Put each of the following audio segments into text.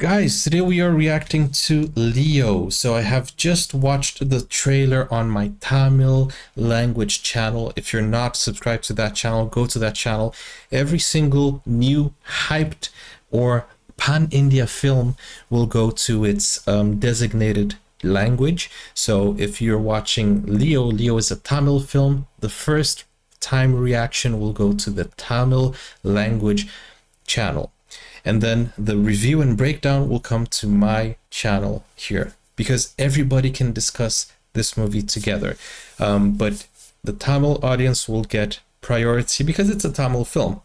Guys, today we are reacting to Leo. So I have just watched the trailer on my Tamil language channel. If you're not subscribed to that channel, go to that channel. Every single new hyped or pan-India film will go to its designated language. So if you're watching Leo is a Tamil film. The first time reaction will go to the Tamil language channel. And then the review and breakdown will come to my channel here because everybody can discuss this movie together. But the Tamil audience will get priority because it's a Tamil film.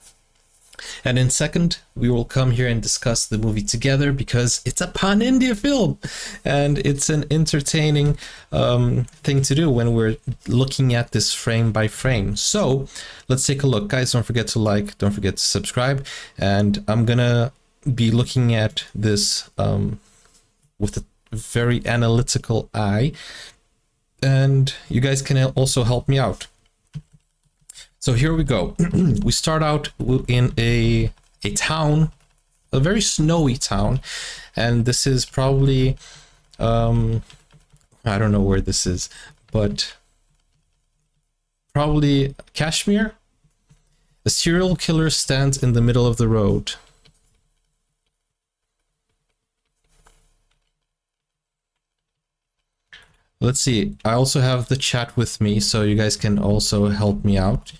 And in second, we will come here and discuss the movie together because it's a pan-India film and it's an entertaining thing to do when we're looking at this frame by frame. So let's take a look. Guys, don't forget to like, don't forget to subscribe. And I'm gonna be looking at this with a very analytical eye. And you guys can also help me out. So here we go. We start out in a town, a very snowy town, and this is probably I don't know where this is, but probably Kashmir. A serial killer stands in the middle of the road. Let's see. I also have the chat with me, so you guys can also help me out.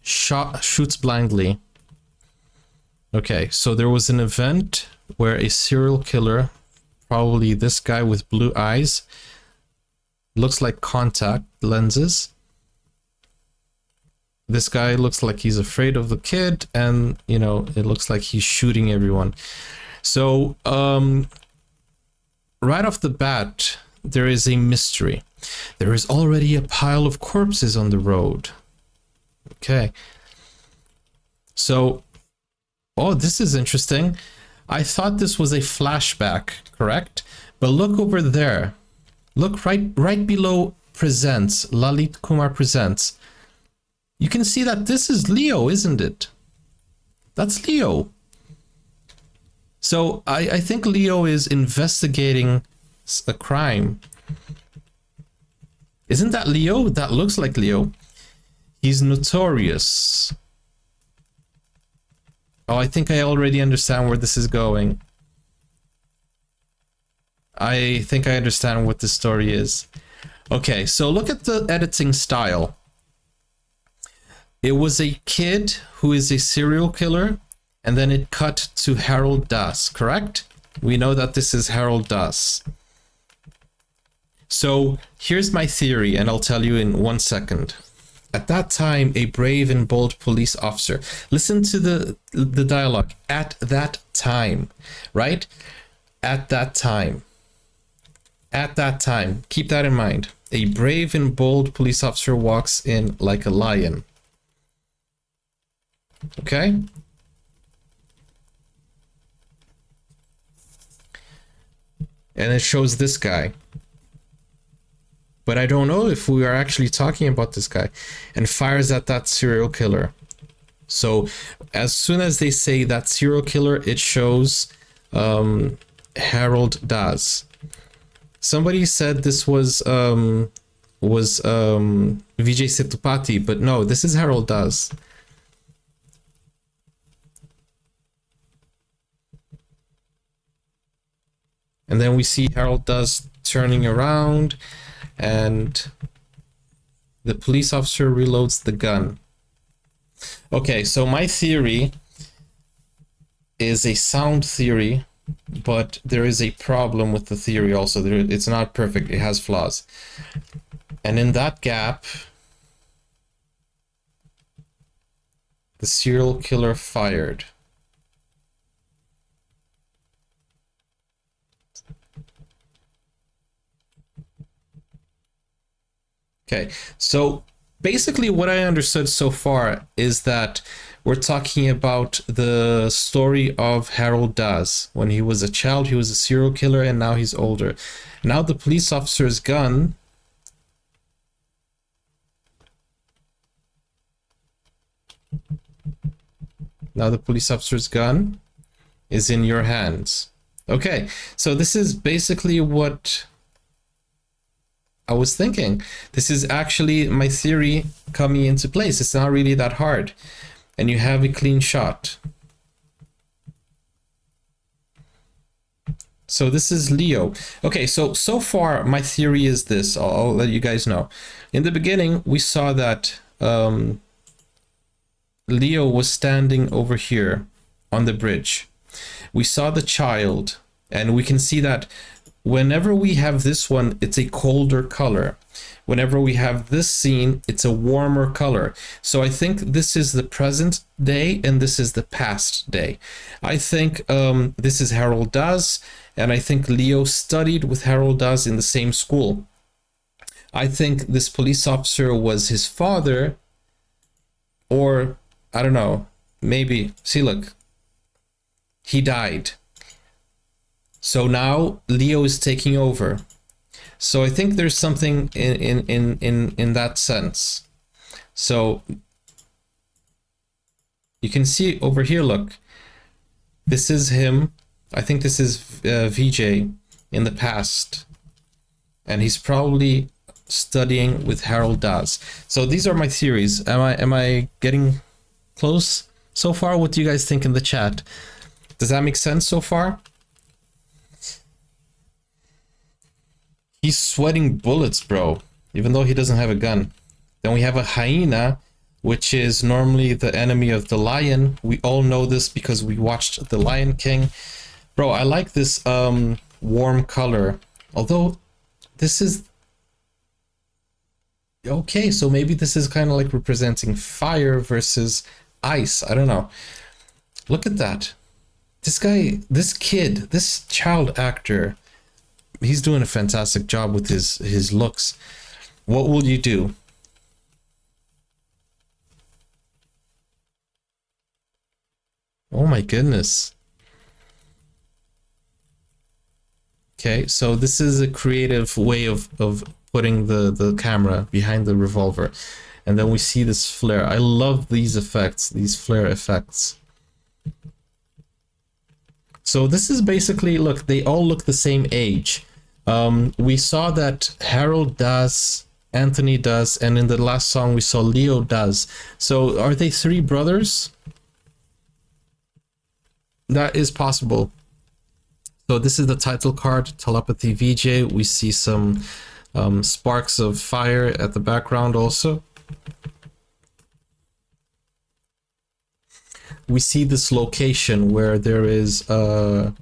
Shoots blindly. Okay, so there was an event where a serial killer, probably this guy with blue eyes, looks like contact lenses. This guy looks like he's afraid of the kid, and you know, it looks like he's shooting everyone. So right off the bat, there is a mystery. There is already a pile of corpses on the road. Okay, so, oh, this is interesting. I thought this was a flashback, correct? But look over there. Look right below presents, Lalit Kumar presents. You can see that this is Leo, isn't it? That's Leo. So I think Leo is investigating a crime. Isn't that Leo? That looks like Leo. He's notorious. Oh, I think I already understand where this is going. I think I understand what the story is. Okay, so look at the editing style. It was a kid who is a serial killer, and then it cut to Harold Das, correct? We know that this is Harold Das. So here's my theory, and I'll tell you in 1 second. At that time, a brave and bold police officer. Listen to the dialogue. At that time, right? At that time. At that time. Keep that in mind. A brave and bold police officer walks in like a lion. Okay? And it shows this guy. But I don't know if we are actually talking about this guy, and fires at that serial killer. So as soon as they say that serial killer, it shows Harold Das. Somebody said this was Vijay Sethupathi, but no, this is Harold Das. And then we see Harold Das turning around, and the police officer reloads the gun. Okay, so my theory is a sound theory, but there is a problem with the theory also. It's not perfect, it has flaws. And in that gap, the serial killer fired. Okay, so basically what I understood so far is that we're talking about the story of Harold Das. When he was a child, he was a serial killer, and now he's older. Now the police officer's gun is in your hands. Okay, so this is basically what I was thinking. This is actually my theory coming into place. It's not really that hard. And you have a clean shot. So this is Leo. Okay, so far my theory is this. I'll let you guys know. In the beginning, we saw that Leo was standing over here on the bridge. We saw the child, and we can see that whenever we have this one, it's a colder color. Whenever we have this scene, it's a warmer color. So I think this is the present day and this is the past day. I think this is Harold Daz, and I think Leo studied with Harold Daz in the same school. I think this police officer was his father, or I don't know, maybe, see, look, he died. So now Leo is taking over. So I think there's something in that sense. So you can see over here, look, this is him. I think this is Vijay in the past, and he's probably studying with Harold Daz. So these are my theories. Am I getting close so far? What do you guys think in the chat? Does that make sense so far? He's sweating bullets, bro, even though he doesn't have a gun. Then we have a hyena, which is normally the enemy of the lion. We all know this because we watched The Lion King. Bro, I like this warm color. Although this is... Okay, so maybe this is kind of like representing fire versus ice. I don't know. Look at that. This guy, this kid, this child actor, he's doing a fantastic job with his looks. What will you do? Oh my goodness. Okay, so this is a creative way of putting the camera behind the revolver. And then we see this flare. I love these effects, these flare effects. So this is basically, look, they all look the same age. We saw that Harold does, Anthony does, and in the last song we saw Leo does. So are they three brothers? That is possible. So this is the title card, Thalapathy Vijay. We see some sparks of fire at the background also. We see this location where there is a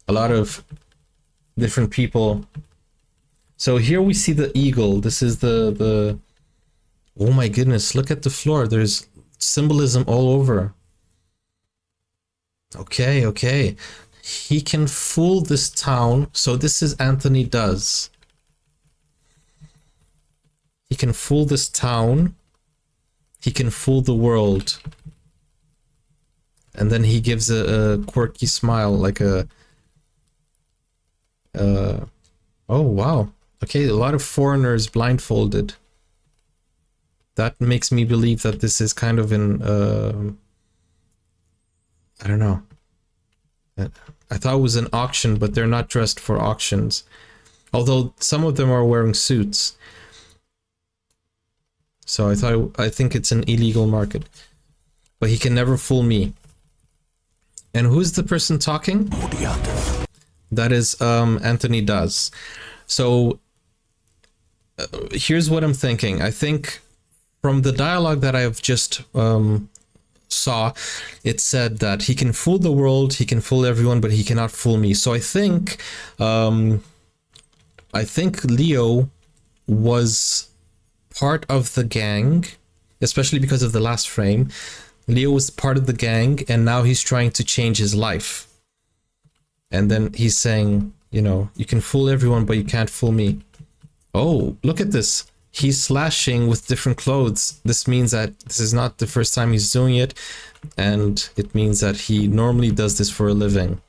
lot of different people. So here we see the eagle. This is the oh my goodness, look at the floor. There's symbolism all over. Okay. He can fool this town. So this is Anthony does. He can fool this town. He can fool the world. And then he gives a quirky smile, like a... oh, wow. Okay, a lot of foreigners blindfolded. That makes me believe that this is kind of in... I don't know. I thought it was an auction, but they're not dressed for auctions. Although some of them are wearing suits. So I think it's an illegal market. But he can never fool me. And who's the person talking? That is Anthony does. So here's what I'm thinking. I think from the dialogue that I've just saw, it said that he can fool the world, he can fool everyone, but he cannot fool me. So I think Leo was part of the gang, especially because of the last frame. Leo was part of the gang, and now he's trying to change his life. And then he's saying, you know, you can fool everyone, but you can't fool me. Oh, look at this. He's slashing with different clothes. This means that this is not the first time he's doing it, and it means that he normally does this for a living.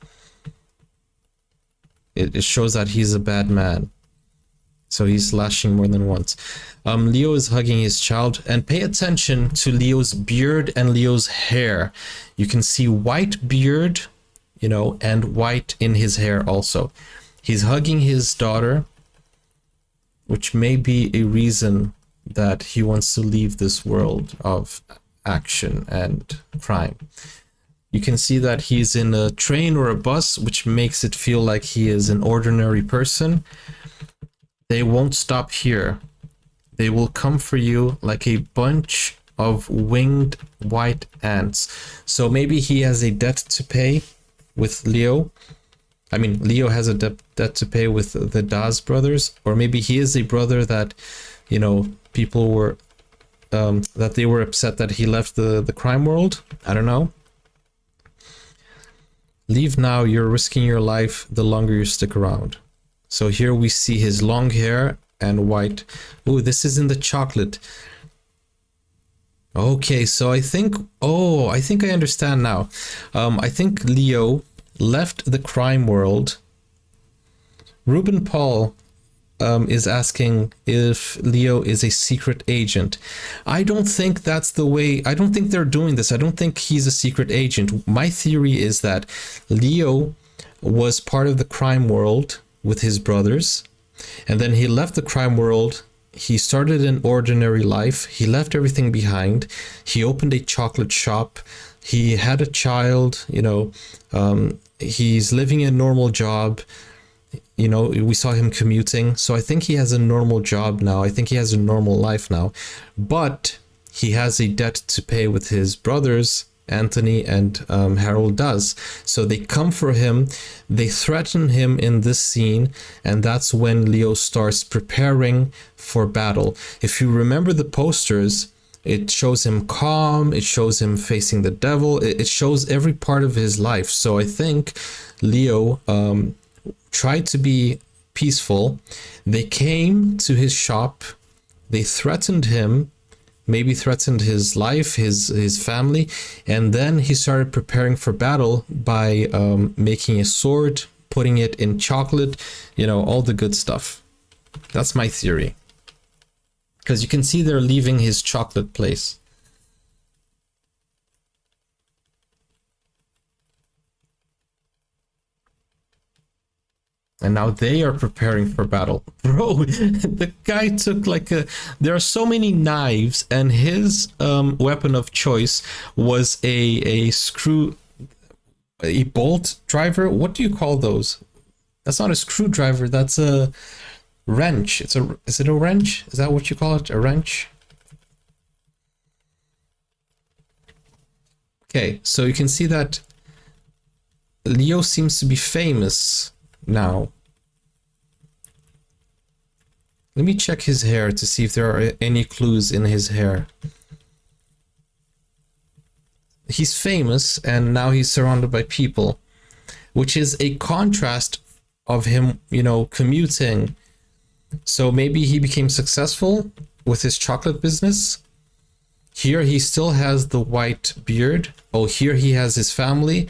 It shows that he's a bad man. So he's slashing more than once. Leo is hugging his child, and pay attention to Leo's beard and Leo's hair. You can see white beard you know, and white in his hair also. He's hugging his daughter, which may be a reason that he wants to leave this world of action and crime. You can see that he's in a train or a bus, which makes it feel like he is an ordinary person. They won't stop here. They will come for you like a bunch of winged white ants. So maybe he has a debt to pay with Leo. I mean, Leo has a debt to pay with the Daz brothers, or maybe he is a brother that, you know, people were, that they were upset that he left the crime world. I don't know. Leave now, you're risking your life the longer you stick around. So here we see his long hair and white. Oh, this is in the chocolate. Okay, so I think I understand now. I think Leo left the crime world. Ruben Paul is asking if Leo is a secret agent. I don't think that's the way. I don't think they're doing this. I don't think he's a secret agent. My theory is that Leo was part of the crime world with his brothers, and then he left the crime world. He started an ordinary life. He left everything behind. He opened a chocolate shop. He had a child, you know. He's living a normal job. You know, we saw him commuting. So I think he has a normal job now. I think he has a normal life now. But he has a debt to pay with his brothers, Anthony and Harold does. So they come for him. They threaten him in this scene. And that's when Leo starts preparing for battle. If you remember the posters, it shows him calm. It shows him facing the devil. It shows every part of his life. So I think Leo tried to be peaceful. They came to his shop. They threatened him, maybe threatened his life, his family, and then he started preparing for battle by making a sword, putting it in chocolate, you know, all the good stuff. That's my theory. Because you can see they're leaving his chocolate place. And now they are preparing for battle. Bro, the guy took like a... There are so many knives, and his weapon of choice was a screw... A bolt driver? What do you call those? That's not a screwdriver, that's a wrench. Is it a wrench? Is that what you call it? A wrench? Okay, so you can see that Leo seems to be famous now. Let me check his hair to see if there are any clues in his hair. He's famous and now he's surrounded by people, which is a contrast of him, you know, commuting. So maybe he became successful with his chocolate business. Here he still has the white beard. Oh, here he has his family.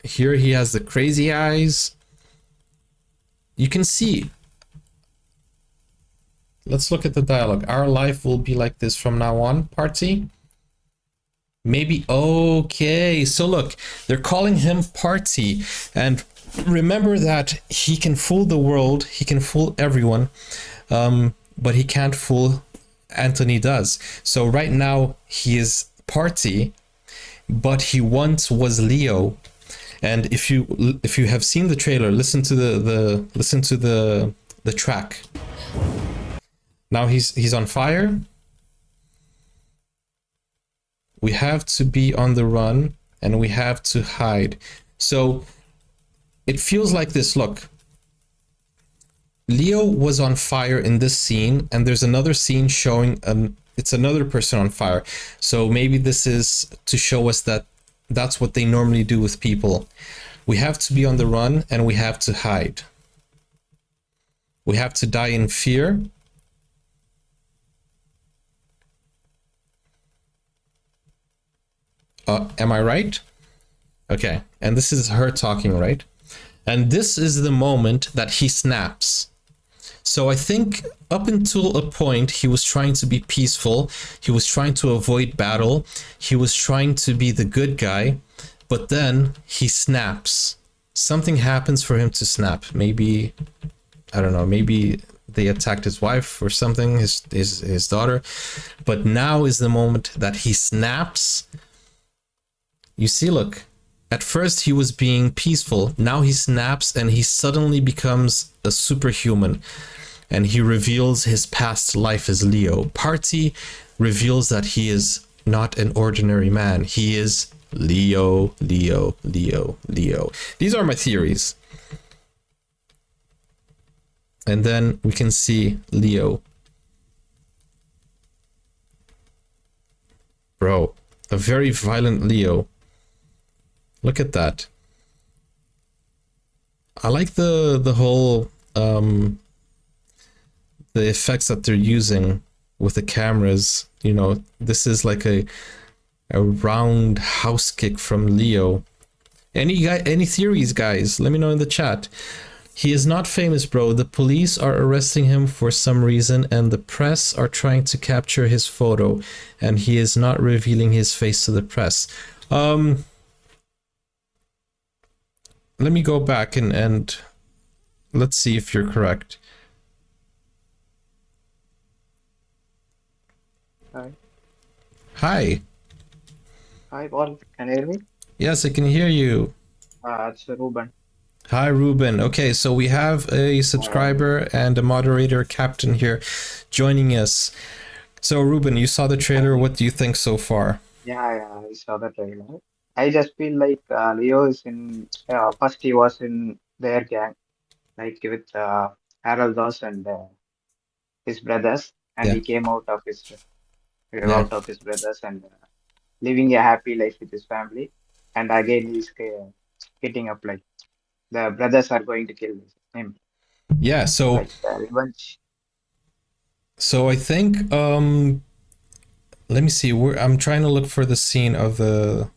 Here he has the crazy eyes. You can see. Let's look at the dialogue. Our life will be like this from now on, Party. Maybe, okay. So look, they're calling him Party. And remember that he can fool the world. He can fool everyone. But he can't fool Anthony does. So right now he is Party, but he once was Leo. And if you have seen the trailer, listen to the track. Now he's on fire. We have to be on the run and we have to hide. So it feels like this. Look, Leo was on fire in this scene, and there's another scene showing it's another person on fire. So maybe this is to show us that that's what they normally do with people. We have to be on the run and we have to hide. We have to die in fear. Am I right? Okay, and this is her talking, right? And this is the moment that he snaps. So I think up until a point, he was trying to be peaceful. He was trying to avoid battle. He was trying to be the good guy. But then he snaps. Something happens for him to snap. Maybe, I don't know, maybe they attacked his wife or something, his daughter. But now is the moment that he snaps. You see, look. At first he was being peaceful. Now he snaps and he suddenly becomes a superhuman. And he reveals his past life as Leo. Party reveals that he is not an ordinary man. He is Leo, Leo, Leo, Leo. These are my theories. And then we can see Leo. Bro, a very violent Leo. Look at that. I like the whole the effects that they're using with the cameras. You know, this is like a round house kick from Leo. Any theories, guys? Let me know in the chat. He is not famous, bro. The police are arresting him for some reason, and the press are trying to capture his photo, and he is not revealing his face to the press. Let me go back and let's see if you're correct. Hi. Hi. Hi, Paul. Can you hear me? Yes, I can hear you. It's Ruben. Hi, Ruben. Okay, so we have a Uh, subscriber and a moderator captain here joining us. So, Ruben, you saw the trailer. I, What do you think so far? yeah, I saw the trailer. I just feel like Leo is in, first he was in their gang, like with Harold Ross and his brothers, and Yeah, he came yeah. out of his brothers and living a happy life with his family. And again, he's getting up like the brothers are going to kill him, Yeah, so like revenge. I think let me see. I'm trying to look for the scene of the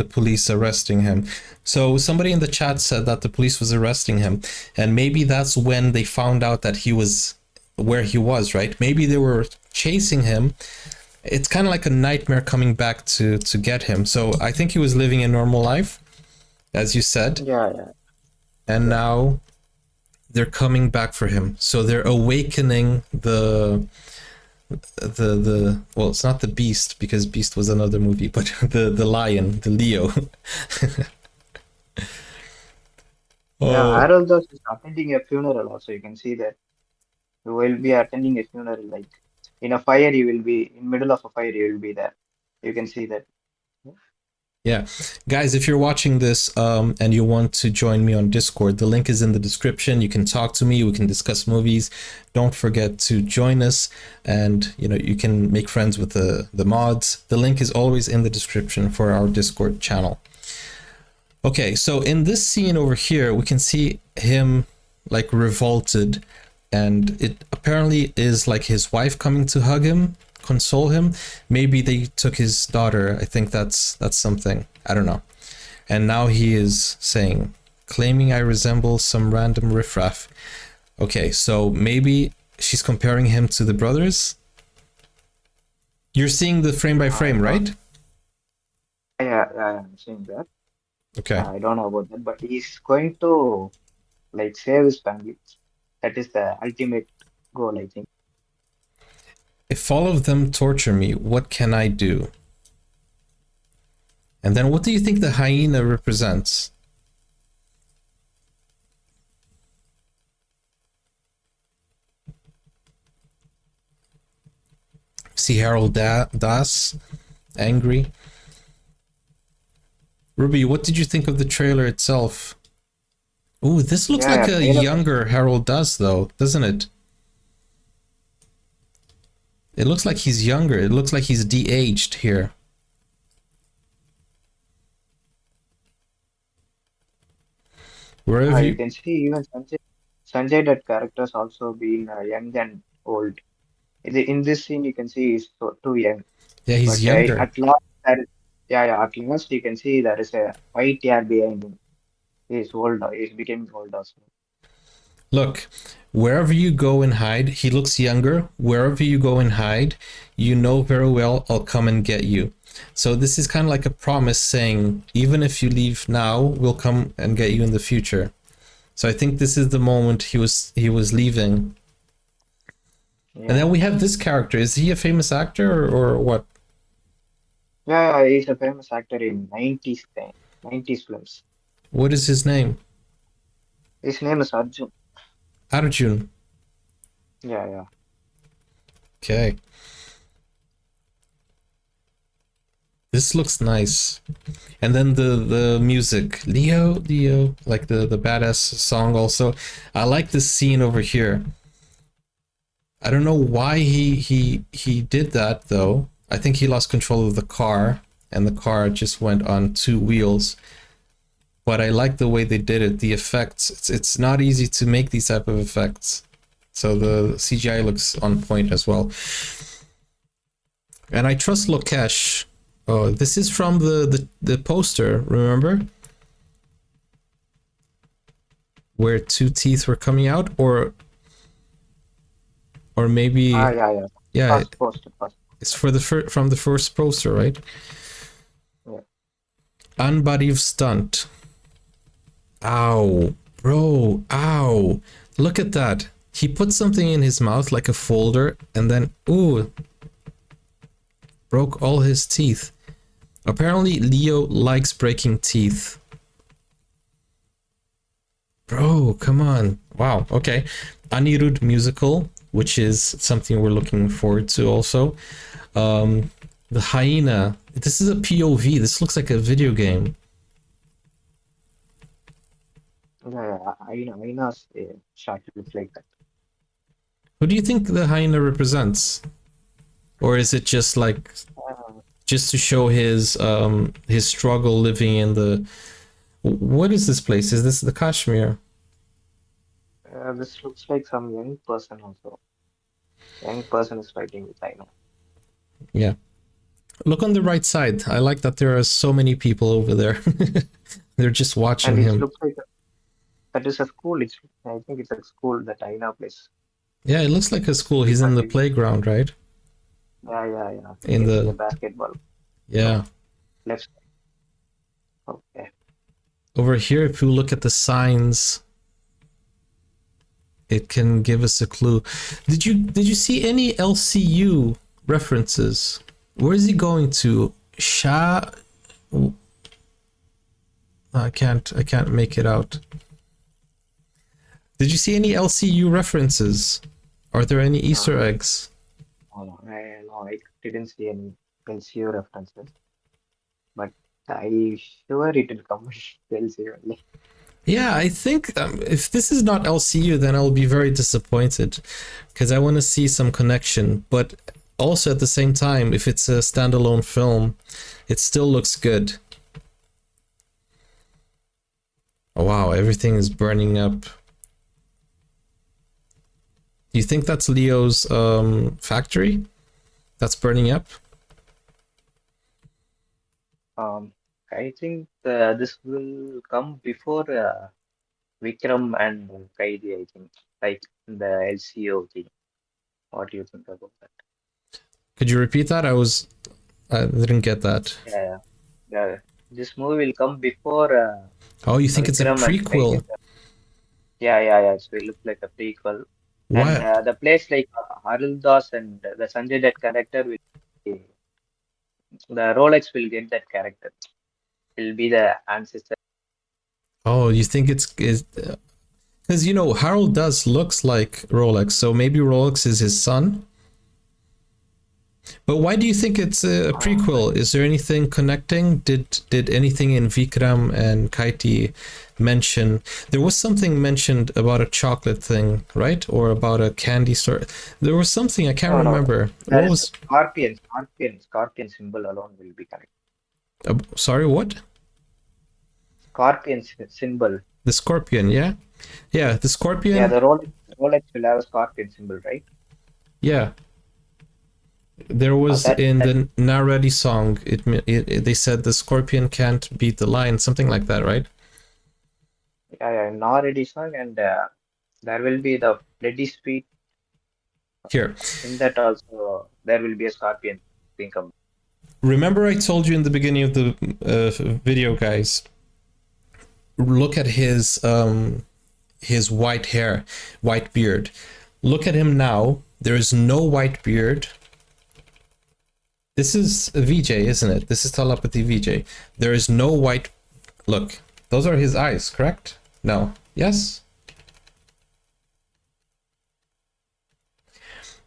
police arresting him. So somebody in the chat said that the police was arresting him, and maybe that's when they found out that he was where he was, right? Maybe they were chasing him. It's kind of like a nightmare coming back to get him. So I think he was living a normal life, as you said, Yeah, yeah, and yeah. now they're coming back for him. So they're awakening the well, it's not the beast because Beast was another movie, but the lion, the Leo. Yeah, Oh, Harold is attending a funeral also. You can see that he will be attending a funeral like in a fire. He will be in middle of a fire. He will be there. You can see that. yeah, guys, if you're watching this and you want to join me on Discord, the link is in the description. You can talk to me, we can discuss movies. Don't forget to join us, and you can make friends with the mods. The link is always in the description for our Discord channel. Okay, so in this scene over here, we can see him like revolted, and it apparently is like his wife coming to hug him, console him. Maybe they took his daughter. I think that's something. I don't know. And now he is saying, claiming I resemble some random riffraff. Okay, so maybe she's comparing him to the brothers. You're seeing the frame by I frame, don't. right? Yeah, I'm seeing that. Okay. I don't know about that, but he's going to like save his family. That is the ultimate goal, I think. If all of them torture me, what can I do? And then what do you think the hyena represents? See Harold Das, angry. Ruby, what did you think of the trailer itself? Ooh, this looks Yeah, like yeah, a trailer was younger Harold Das, though, doesn't it? It looks like he's younger. It looks like he's de-aged here. Where have you you... can see even Sanjay that characters also being young and old. In this scene, you can see he's too young. Yeah, he's But younger. at last, yeah, at last you can see there is a white hair behind him. He's old. He's becoming old also. Look, wherever you go and hide, he looks younger. Wherever you go and hide, you know very well I'll come and get you. So this is kind of like a promise saying, even if you leave now, we'll come and get you in the future. So I think this is the moment he was leaving. And then Yeah. we have this character. Is he a famous actor or what? Yeah, he's a famous actor in 90s thing, 90s films. What is his name? His name is Arjun. Arjun. Yeah, yeah. Okay. This looks nice. And then the music. Leo, like the badass song also. I like this scene over here. I don't know why he did that though. I think he lost control of the car and the car just went on two wheels. But I like the way they did it. The effects. It's not easy to make these type of effects. So the CGI looks on point as well. And I trust Lokesh. Oh, this is from the poster, remember? Where two teeth were coming out, or maybe Yeah, yeah. yeah, First poster, first. it's for the from the first poster, right? Yeah. Unbodied stunt. Ow, bro, ow! Look at that. He put something in his mouth like a folder, and then ooh, broke all his teeth. Apparently, Leo likes breaking teeth. Bro, come on. Wow, okay. Anirudh musical, which is something we're looking forward to also. The hyena. This is a POV. This looks like a video game. Yeah, yeah. I know. Shot looks like that. Who do you think the hyena represents? Or is it just like Uh, just to show his struggle living in the what is this place? Is this the Kashmir? this looks like some young person also. Young person is fighting with China. Yeah. Look on the right side. I like that there are so many people over there. They're just watching And it him. looks like that is a school. I think it's a school that China plays. Yeah, it looks like a school. He's in Because the playground, right? yeah, yeah, yeah. You In can see a the basketball. yeah. Left side. Okay. Over here, if you look at the signs, it can give us a clue. Did you see any LCU references? Where is he going to? I can't make it out. Did you see any LCU references? Are there any Easter No, eggs? no, I didn't see any LCU references, but I sure it will come with LCU only. Yeah, I think if this is not LCU, then I'll be very disappointed because I want to see some connection. But also at the same time, if it's a standalone film, it still looks good. Oh wow, everything is burning up. Do you think that's Leo's factory that's burning up? Um, I think this will come before Vikram and Kaidi, I think, like the LCO thing. What do you think about that? Could you repeat that? I didn't get that. Yeah, yeah. This movie will come before Oh, you think it's a Vikram and Kaidi. prequel? Yeah, yeah, yeah. So it looks like a prequel. And Why? the place like Haruldas and the Sanjay Dutt character will be, the Rolex will get that character. Will be the ancestor. Oh, you think it's because Harold does looks like Rolex, so maybe Rolex is his son. But why do you think it's a prequel? Is there anything connecting? Did anything in Vikram and Kaiti mention? There was something mentioned about a chocolate thing, right? Or about a candy store. There was something I can't No, no. remember. There What is a was? scorpion symbol alone will be correct. Sorry, what? Scorpion symbol. The scorpion, yeah, yeah, the Yeah, scorpion, the Rolex will have a scorpion symbol, right? yeah. There was That in that the Naredi song. They said the scorpion can't beat the lion, something like that, right? yeah, yeah, Nor edition and There will be the bloody sweet. Here, In that also, there will be a scorpion thing come. remember I told you in the beginning of the video, guys, look at his white hair, white beard. Look at him now. There is no white beard. This is Vijay, isn't it? This is Thalapathy Vijay. There is no white... Look, those are his eyes, correct? No. Yes?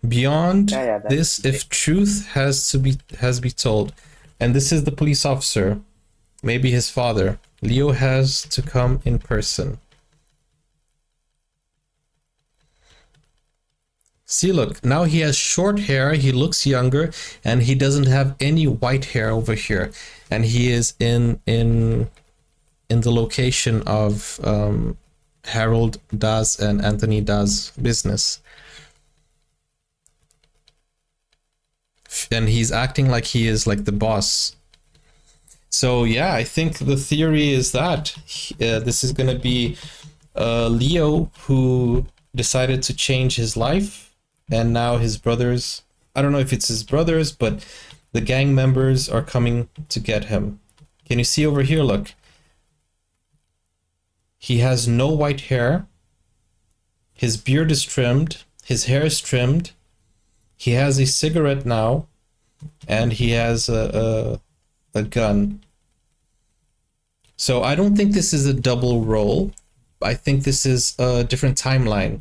Beyond Yeah, this, if truth has to be told, and this is the police officer, maybe his father, Leo has to come in person. See, look, now he has short hair, he looks younger, and he doesn't have any white hair over here. And he is in the location of Harold Das and Anthony Das business. And he's acting like he is like the boss. So yeah, I think the theory is that this is going to be Leo who decided to change his life. And now his brothers, I don't know if it's his brothers, but the gang members are coming to get him. Can you see over here? Look. He has no white hair. His beard is trimmed. His hair is trimmed. He has a cigarette now. And he has a gun. So I don't think this is a double role. I think this is a different timeline.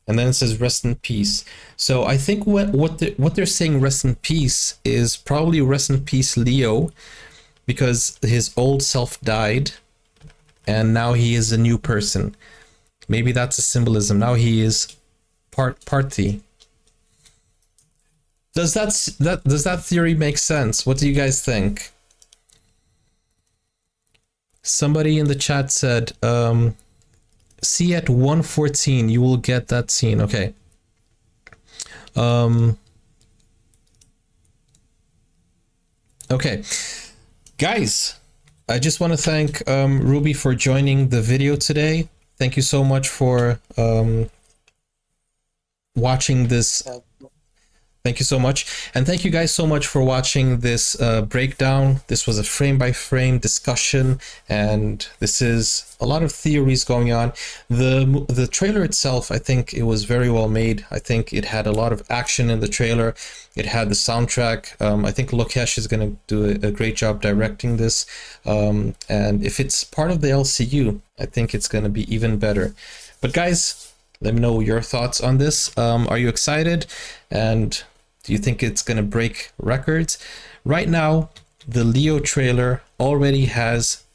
And then it says rest in peace. So I think what they're saying rest in peace is probably rest in peace Leo, because his old self died and now he is a new person. Maybe that's a symbolism. Now he is party. Does that theory make sense? What do you guys think? Somebody in the chat said see at 1:14 you will get that scene. Okay. Okay, guys, I just want to thank Ruby for joining the video today. Thank you so much for watching this. Thank you so much. And thank you guys so much for watching this breakdown. This was a frame-by-frame discussion, and this is a lot of theories going on. The trailer itself, I think it was very well made. I think it had a lot of action in the trailer. It had the soundtrack. I think Lokesh is going to do a great job directing this. And if it's part of the LCU, I think it's going to be even better. But guys, let me know your thoughts on this. Are you excited? And do you think it's going to break records? Right now, the Leo trailer already has,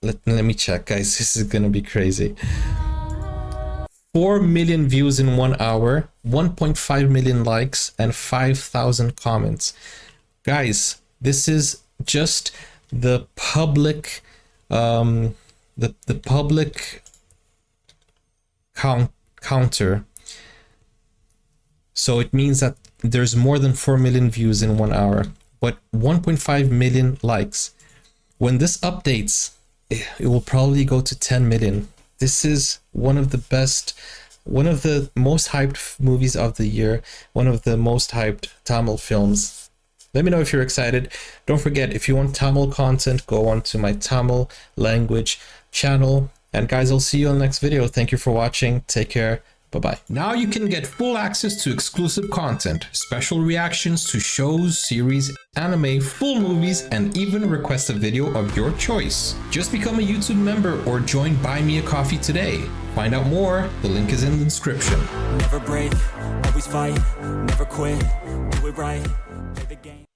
let me check, guys, this is going to be crazy. 4 million views in 1 hour, 1.5 million likes, and 5,000 comments. Guys, this is just the public, the public counter. So it means that there's more than 4 million views in 1 hour, but 1.5 million likes. When this updates, it will probably go to 10 million. This is one of the best, one of the most hyped movies of the year, one of the most hyped Tamil films. Let me know if you're excited. Don't forget, if you want Tamil content, go on to my Tamil language channel. And guys, I'll see you on the next video. Thank you for watching. Take care. Bye-bye. Now you can get full access to exclusive content, special reactions to shows, series, anime, full movies, and even request a video of your choice. Just become a YouTube member or join Buy Me a Coffee today. Find out more, the link is in the description. Never break, always fight, never quit, do it right, play the game.